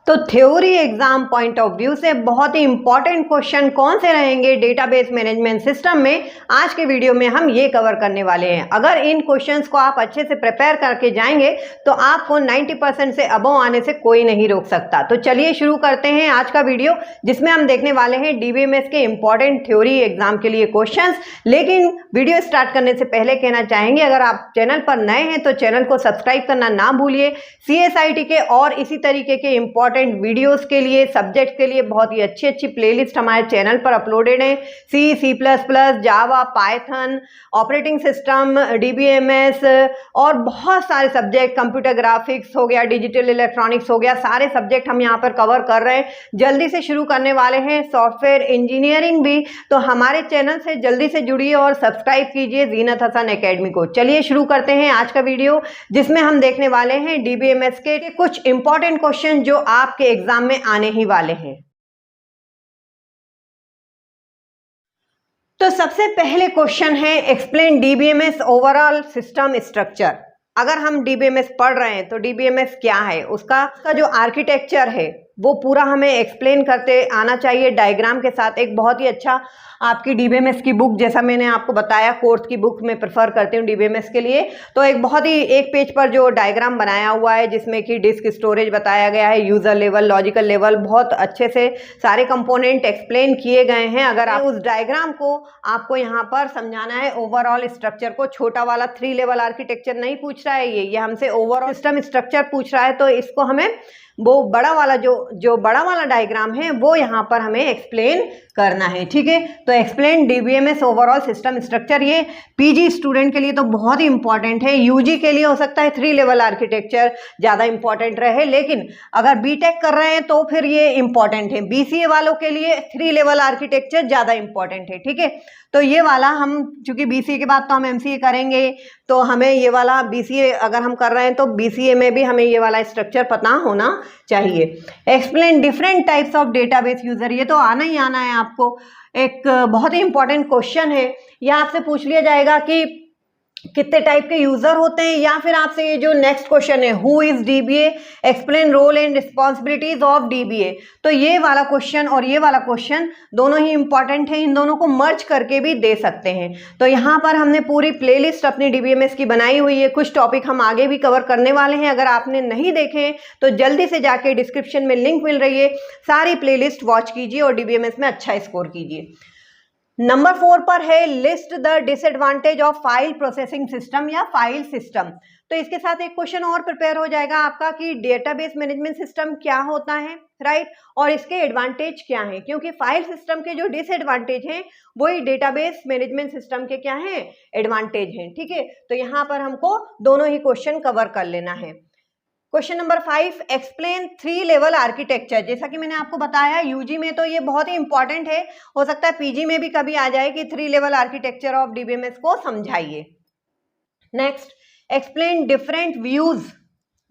तो theory exam point of view से बहुत ही इंपॉर्टेंट क्वेश्चन कौन से रहेंगे डेटाबेस मैनेजमेंट सिस्टम में, आज के वीडियो में हम ये कवर करने वाले हैं। अगर इन क्वेश्चंस को आप अच्छे से प्रिपेयर करके जाएंगे तो आपको 90% से अबव आने से कोई नहीं रोक सकता। तो चलिए शुरू करते हैं आज का वीडियो, जिसमें हम देखने वाले हैं डीबीएमएस के इंपॉर्टेंट थ्योरी एग्जाम के लिए क्वेश्चंस। लेकिन वीडियो स्टार्ट करने से पहले कहना चाहेंगे, अगर आप चैनल पर नए हैं तो चैनल को सब्सक्राइब करना ना भूलिए। सीएसआईटी के और इसी तरीके के इंपॉर्टेंट वीडियोस के लिए, सब्जेक्ट के लिए बहुत ही अच्छी प्लेलिस्ट हमारे चैनल पर अपलोडेड है। सी, सी प्लस प्लस, जावा, पाइथन, ऑपरेटिंग सिस्टम, डीबीएमएस और बहुत सारे सब्जेक्ट, कंप्यूटर ग्राफिक्स हो गया, डिजिटल इलेक्ट्रॉनिक्स हो गया, सारे सब्जेक्ट हम यहाँ पर कवर कर रहे हैं। जल्दी से शुरू करने वाले हैं सॉफ्टवेयर इंजीनियरिंग भी, तो हमारे चैनल से जल्दी से जुड़िए और सब्सक्राइब कीजिए जीनत हसन एकेडमी को। चलिए शुरू करते हैं आज का वीडियो, जिसमें हम देखने वाले हैं डीबीएमएस के कुछ इंपॉर्टेंट क्वेश्चन जो आपके एग्जाम में आने ही वाले हैं। तो सबसे पहले क्वेश्चन है, explain DBMS overall system structure. अगर हम डीबीएमएस पढ़ रहे हैं तो डीबीएमएस क्या है, उसका जो आर्किटेक्चर है वो पूरा हमें एक्सप्लेन करते आना चाहिए डायग्राम के साथ। एक बहुत ही अच्छा आपकी डीबीएमएस की बुक, जैसा मैंने आपको बताया कोर्स की बुक में प्रेफर करती हूँ डीबीएमएस के लिए, तो एक बहुत ही एक पेज पर जो डायग्राम बनाया हुआ है जिसमें कि डिस्क स्टोरेज बताया गया है, यूजर लेवल, लॉजिकल लेवल, बहुत अच्छे से सारे कंपोनेंट एक्सप्लेन किए गए हैं। अगर आप उस डायग्राम को आपको यहाँ पर समझाना है, ओवरऑल स्ट्रक्चर को, छोटा वाला 3 लेवल आर्किटेक्चर नहीं पूछ रहा है, ये हमसे ओवरऑल सिस्टम स्ट्रक्चर पूछ रहा है, तो इसको हमें वो बड़ा वाला जो बड़ा वाला डायग्राम है वो यहाँ पर हमें एक्सप्लेन करना है। ठीक है, तो explain DBMS overall system structure, ये पीजी स्टूडेंट के लिए तो बहुत ही इंपॉर्टेंट है। यूजी के लिए हो सकता है 3 लेवल आर्किटेक्चर ज़्यादा इंपॉर्टेंट रहे, लेकिन अगर बीटेक कर रहे हैं तो फिर ये इंपॉर्टेंट है। बीसीए वालों के लिए 3 लेवल आर्किटेक्चर ज़्यादा इंपॉर्टेंट है। ठीक है, तो ये वाला हम, चूंकि बीसीए के बाद तो हम एमसीए करेंगे, तो हमें ये वाला बीसीए अगर हम कर रहे हैं तो बीसीए में भी हमें ये वाला स्ट्रक्चर पता होना चाहिए। Explain different types of database user, ये तो आना ही आना है आपको। एक बहुत ही इंपॉर्टेंट क्वेश्चन है, यह आपसे पूछ लिया जाएगा कि कितने टाइप के यूजर होते हैं, या फिर आपसे ये जो नेक्स्ट क्वेश्चन है, who is DBA, explain role and responsibilities of DBA. तो ये वाला क्वेश्चन और ये वाला क्वेश्चन दोनों ही इंपॉर्टेंट है, इन दोनों को मर्ज करके भी दे सकते हैं। तो यहाँ पर हमने पूरी प्लेलिस्ट अपनी डीबीएमएस की बनाई हुई है, कुछ टॉपिक हम आगे भी कवर करने वाले हैं। अगर आपने नहीं देखे तो जल्दी से जाके डिस्क्रिप्शन में लिंक मिल रही है, सारी प्लेलिस्ट वॉच कीजिए और डीबीएमएस में अच्छा स्कोर कीजिए। नंबर 4 पर है, list the disadvantage of file processing system या फाइल सिस्टम। तो इसके साथ एक क्वेश्चन और प्रिपेयर हो जाएगा आपका कि डेटाबेस मैनेजमेंट सिस्टम क्या होता है, राइट, और इसके एडवांटेज क्या हैं, क्योंकि फाइल सिस्टम के जो डिसएडवांटेज हैं वही डेटाबेस मैनेजमेंट सिस्टम के क्या हैं, एडवांटेज हैं। ठीक है, तो यहाँ पर हमको दोनों ही क्वेश्चन कवर कर लेना है। Question number 5, explain 3 level architecture. जैसा कि मैंने आपको बताया यूजी में तो ये बहुत ही इंपॉर्टेंट है, हो सकता है पीजी में भी कभी आ जाए कि 3 लेवल आर्किटेक्चर ऑफ डीबीएमएस को समझाइए। नेक्स्ट, एक्सप्लेन डिफरेंट व्यूज,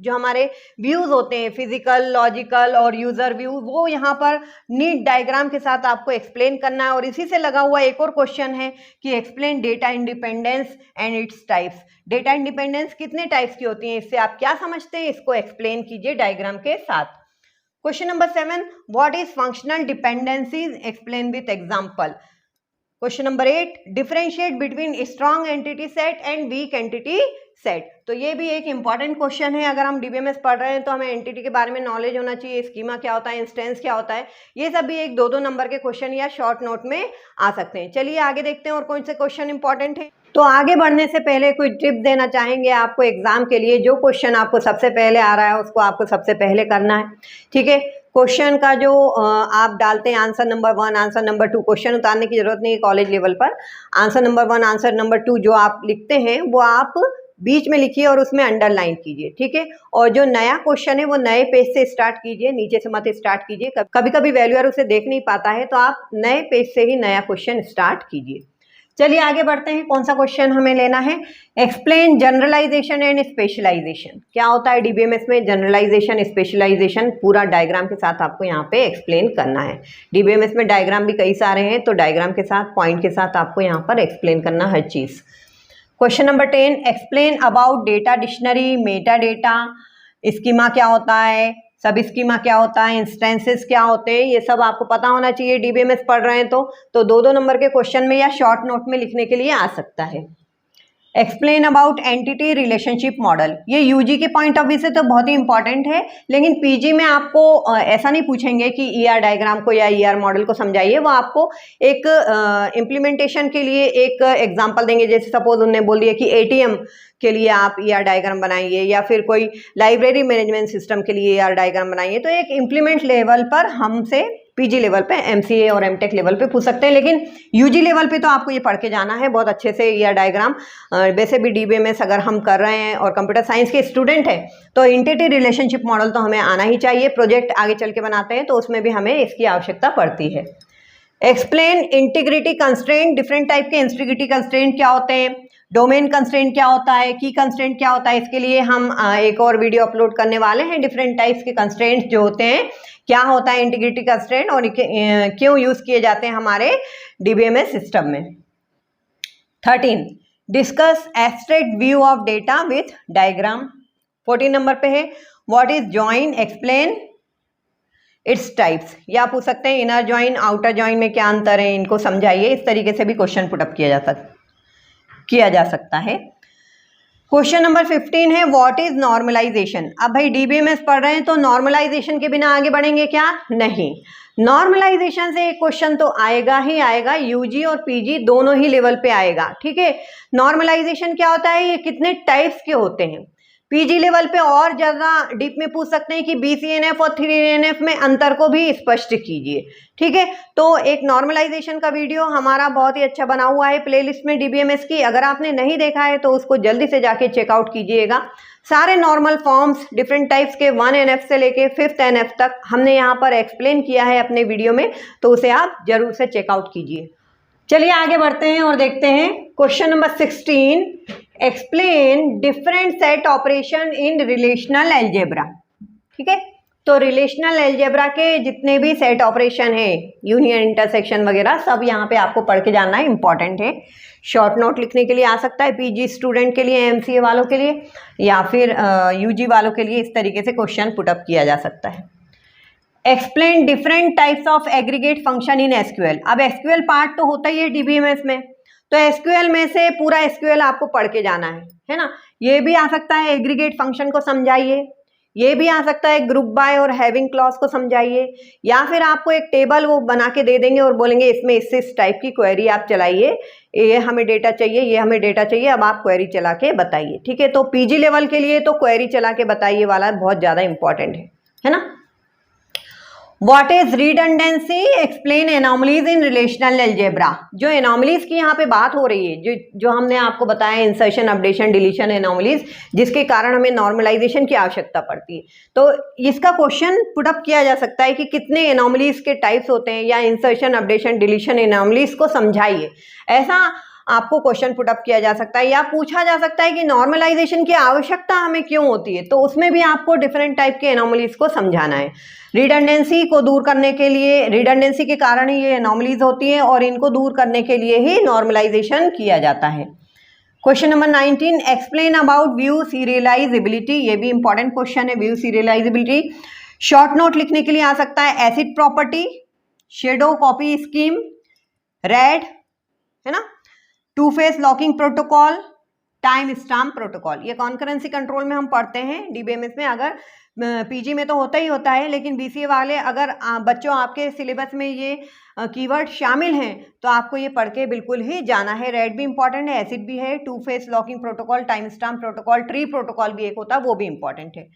जो हमारे व्यूज होते हैं फिजिकल, लॉजिकल और यूजर व्यू, वो यहाँ पर नीट डायग्राम के साथ आपको एक्सप्लेन करना है। और इसी से लगा हुआ एक और क्वेश्चन है कि explain data independence and its types. Data independence कितने टाइप्स की होती हैं, इससे आप क्या समझते हैं, इसको एक्सप्लेन कीजिए डायग्राम के साथ। Question number 7, what is functional dependencies, explain with example. Question number 8, differentiate between strong entity set and weak entity set. तो ये भी एक इंपॉर्टेंट क्वेश्चन है, अगर हम डीबीएमएस पढ़ रहे हैं तो हमें एंटिटी के बारे में नॉलेज होना चाहिए, स्कीमा क्या होता है, इंस्टेंस क्या होता है, ये सब भी एक 2-2 नंबर के क्वेश्चन या शॉर्ट नोट में आ सकते हैं। चलिए आगे देखते हैं और कौन से क्वेश्चन इंपॉर्टेंट है। तो आगे बढ़ने से पहले कोई टिप देना चाहेंगे आपको एग्जाम के लिए, जो क्वेश्चन आपको सबसे पहले आ रहा है उसको आपको सबसे पहले करना है। ठीक है, क्वेश्चन का जो आप डालते हैं answer number 1, answer number 2, question उतारने की जरूरत नहीं है कॉलेज लेवल पर। आंसर नंबर 1, आंसर नंबर 2 जो आप लिखते हैं वो आप बीच में लिखिए और उसमें अंडरलाइन कीजिए। ठीक है, और जो नया क्वेश्चन है वो नए पेज से स्टार्ट कीजिए, नीचे से मत स्टार्ट कीजिए। कभी कभी वैल्यूअर उसे देख नहीं पाता है, तो आप नए पेज से ही नया क्वेश्चन स्टार्ट कीजिए। चलिए आगे बढ़ते हैं, कौन सा क्वेश्चन हमें लेना है। Explain generalisation and specialisation. क्या होता है डीबीएमएस में जनरलाइजेशन, स्पेशलाइजेशन, पूरा डायग्राम के साथ आपको यहाँ पे एक्सप्लेन करना है। डीबीएमएस में डायग्राम भी कई सारे हैं, तो डायग्राम के साथ, पॉइंट के साथ आपको यहाँ पर एक्सप्लेन करना हर चीज़। Question number 10, explain about data dictionary, meta data, schema क्या होता है, सब स्कीमा क्या होता है, इंस्टेंसेस क्या होते हैं, ये सब आपको पता होना चाहिए। डीबीएमएस पढ़ रहे हैं तो 2-2 नंबर के क्वेश्चन में या शॉर्ट नोट में लिखने के लिए आ सकता है। Explain about entity relationship model, ये यूजी के पॉइंट ऑफ व्यू से तो बहुत ही इंपॉर्टेंट है, लेकिन पीजी में आपको ऐसा नहीं पूछेंगे कि ईआर डायग्राम को या ईआर मॉडल को समझाइए। वो आपको एक इम्प्लीमेंटेशन के लिए एक एग्जांपल देंगे। जैसे सपोज उन्होंने बोल दिया कि एटीएम के लिए आप ईआर डायग्राम बनाइए, या फिर कोई लाइब्रेरी मैनेजमेंट सिस्टम के लिए ईआर डायग्राम बनाइए। तो एक इम्प्लीमेंट लेवल पर हमसे पीजी लेवल पे, एमसीए और एमटेक लेवल पे पूछ सकते हैं, लेकिन यूजी लेवल पे तो आपको ये पढ़ के जाना है बहुत अच्छे से ईआर डायग्राम। वैसे भी डीबीएमएस अगर हम कर रहे हैं और कंप्यूटर साइंस के स्टूडेंट हैं तो एंटिटी रिलेशनशिप मॉडल तो हमें आना ही चाहिए। प्रोजेक्ट आगे चल के बनाते हैं तो उसमें भी हमें इसकी आवश्यकता पड़ती है। Explain integrity constraint, different type के इंटीग्रिटी कंस्ट्रेंट क्या होते हैं, डोमेन कंस्ट्रेंट क्या होता है, की कंस्ट्रेंट क्या होता है। इसके लिए हम एक और वीडियो अपलोड करने वाले हैं। डिफरेंट टाइप्स के कंस्ट्रेंट्स जो होते हैं, क्या होता है इंटीग्रिटी कंस्ट्रेंट और क्यों यूज किए जाते हैं हमारे डीबीएमएस सिस्टम में। 13 discuss abstract view of data with diagram. 14 number पे है what is join, explain its types. या पूछ सकते हैं इनर जॉइन आउटर जॉइन में क्या अंतर है, इनको समझाइए। इस तरीके से भी क्वेश्चन पुटअप किया जा सकता है। क्वेश्चन नंबर 15 है व्हाट इज नॉर्मलाइजेशन। अब भाई डीबीएमएस पढ़ रहे हैं तो नॉर्मलाइजेशन के बिना आगे बढ़ेंगे क्या, नहीं। नॉर्मलाइजेशन से एक क्वेश्चन तो आएगा ही आएगा, यूजी और पीजी दोनों ही लेवल पे आएगा, ठीक है। नॉर्मलाइजेशन क्या होता है, ये कितने टाइप्स के होते हैं। पीजी लेवल पे और ज़्यादा डीप में पूछ सकते हैं कि बीसीएनएफ और 3एनएफ में अंतर को भी स्पष्ट कीजिए, ठीक है। तो एक नॉर्मलाइजेशन का वीडियो हमारा बहुत ही अच्छा बना हुआ है प्लेलिस्ट में डीबीएमएस की। अगर आपने नहीं देखा है तो उसको जल्दी से जाके चेकआउट कीजिएगा। सारे नॉर्मल फॉर्म्स डिफरेंट टाइप्स के 1NF से लेके 5th NF तक हमने यहाँ पर एक्सप्लेन किया है अपने वीडियो में, तो उसे आप जरूर से चेकआउट कीजिए। चलिए आगे बढ़ते हैं और देखते हैं question number 16, explain different set operation in relational algebra, ठीक है। तो रिलेशनल अलजेब्रा के जितने भी सेट ऑपरेशन है, यूनियन, इंटरसेक्शन वगैरह, सब यहाँ पे आपको पढ़ के जानना है, इंपॉर्टेंट है। शॉर्ट नोट लिखने के लिए आ सकता है पीजी स्टूडेंट के लिए, एमसीए वालों के लिए, या फिर यूजी वालों के लिए। इस तरीके से क्वेश्चन पुटअप किया जा सकता है। Explain different types of aggregate function in SQL. अब एसक्यूएल पार्ट तो होता ही है डीबीएमएस में, तो एसक्यूएल में से पूरा एसक्यूएल आपको पढ़ के जाना है ना। ये भी आ सकता है एग्रीगेट फंक्शन को समझाइए, ये भी आ सकता है ग्रुप बाय और हैविंग क्लॉज को समझाइए, या फिर आपको एक टेबल वो बना के दे देंगे और बोलेंगे इसमें इस टाइप की क्वेरी आप चलाइए, ये हमें डेटा चाहिए, ये हमें डेटा चाहिए, अब आप क्वेरी चला के बताइए, ठीक है। तो पीजी लेवल के लिए तो क्वेरी चला के बताइए वाला बहुत ज़्यादा इंपॉर्टेंट है ना। What is redundancy? Explain anomalies in relational algebra। जो anomalies की यहाँ पे बात हो रही है, जो हमने आपको बताया इंसर्शन, अपडेशन, डिलीशन एनोमलीज, जिसके कारण हमें नॉर्मलाइजेशन की आवश्यकता पड़ती है। तो इसका क्वेश्चन पुटअप किया जा सकता है कि कितने एनोमलीज के टाइप्स होते हैं, या इंसर्शन, अपडेशन, डिलीशन एनोमलीज को समझाइए, ऐसा आपको क्वेश्चन पुटअप किया जा सकता है। या पूछा जा सकता है कि नॉर्मलाइजेशन की आवश्यकता हमें क्यों होती है, तो उसमें भी आपको डिफरेंट टाइप के एनोमलीज को समझाना है। रिडंडेंसी को दूर करने के लिए, रिडंडेंसी के कारण ही ये एनोमलीज होती हैं और इनको दूर करने के लिए ही नॉर्मलाइजेशन किया जाता है। Question number 19, explain about view serialisability. ये भी इंपॉर्टेंट क्वेश्चन है, व्यू सीरियलाइजेबिलिटी। शॉर्ट नोट लिखने के लिए आ सकता है ACID property, shadow copy scheme, RAID, है ना, two phase locking protocol, time stamp protocol. ये कॉन्करेंसी कंट्रोल में हम पढ़ते हैं डीबीएमएस में। अगर पीजी में तो होता ही होता है, लेकिन बीसीए वाले अगर बच्चों आपके सिलेबस में ये कीवर्ड शामिल हैं तो आपको ये पढ़ के बिल्कुल ही जाना है। रेड भी इंपॉर्टेंट है, एसिड भी है, two phase locking protocol, time stamp protocol, tree protocol भी एक होता है, वो भी इंपॉर्टेंट है।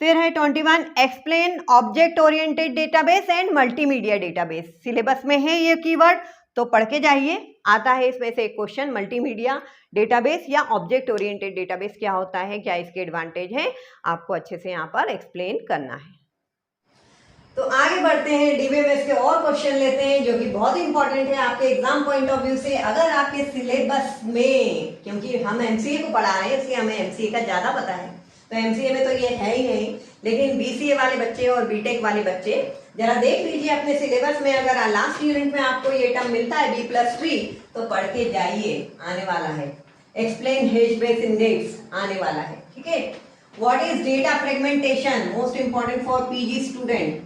फिर है 21, explain object oriented database and multimedia database. Syllabus में है ये कीवर्ड, तो पढ़ के जाइए, आता है इसमें से एक क्वेश्चन। मल्टीमीडिया डेटाबेस या ऑब्जेक्ट ओरिएंटेड डेटाबेस क्या होता है, क्या इसके एडवांटेज है, आपको अच्छे से यहाँ पर एक्सप्लेन करना है। तो आगे बढ़ते हैं, डीबीएमएस के और क्वेश्चन लेते हैं जो कि बहुत इंपॉर्टेंट है आपके एग्जाम पॉइंट ऑफ व्यू से। अगर आपके सिलेबस में, क्योंकि हम एमसीए को पढ़ा रहे हैं इसलिए हमें एमसीए का ज्यादा पता है, तो एमसीए में तो ये है ही नहीं, लेकिन बीसीए वाले बच्चे और बीटेक वाले बच्चे जरा देख लीजिए अपने सिलेबस में। अगर लास्ट यूनिट में आपको ये टर्म मिलता है B+3, तो पढ़ के जाइए, आने वाला है। एक्सप्लेन हेज बेस इंडेक्स आने वाला है, ठीक है। What is data fragmentation, most important for PG student.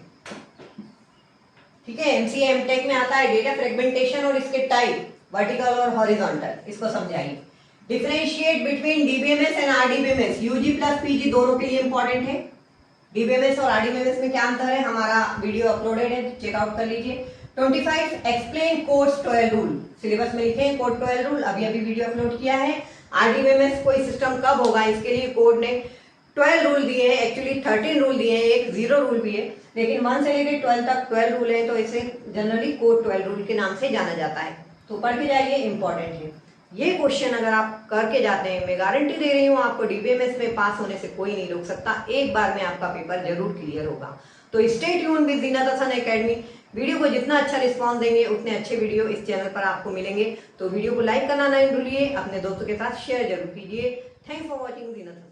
ठीक है, एमसीए एमटेक में आता है डेटा फ्रेगमेंटेशन और इसके टाइप वर्टिकल और हॉरिजॉन्टल, इसको समझाइए। Differentiate between DBMS and RDBMS, UG plus PG दोनों के लिए इंपॉर्टेंट है। डीबीएमएस और आरडीबीएमएस में क्या अंतर है, हमारा वीडियो अपलोडेड है, चेकआउट कर लीजिए। 25 एक्सप्लेन कोड्स 12 रूल, सिलेबस में लिखे हैं कोड 12 रूल, अभी वीडियो अपलोड किया है। आरडीबीएमएस कोई सिस्टम कब होगा, इसके लिए कोड ने 12 रूल दिए हैं, एक्चुअली 13 रूल दिए हैं, एक 0 रूल भी है, लेकिन 1 से लेकर 12 तक 12 रूल है, तो इसे जनरली कोड 12 रूल के नाम से जाना जाता है। तो पढ़ के जाइए, इंपॉर्टेंट है ये क्वेश्चन। अगर आप करके जाते हैं, मैं गारंटी दे रही हूँ आपको डीबीएमएस में पास होने से कोई नहीं रोक सकता, एक बार में आपका पेपर जरूर क्लियर होगा। तो stay tune with Zeenat Hasan academy. Video को जितना अच्छा रिस्पॉन्स देंगे उतने अच्छे वीडियो इस चैनल पर आपको मिलेंगे। तो वीडियो को लाइक करना नहीं भूलिए, अपने दोस्तों के साथ शेयर जरूर कीजिए। Thanks for watching Zeenat Hasan.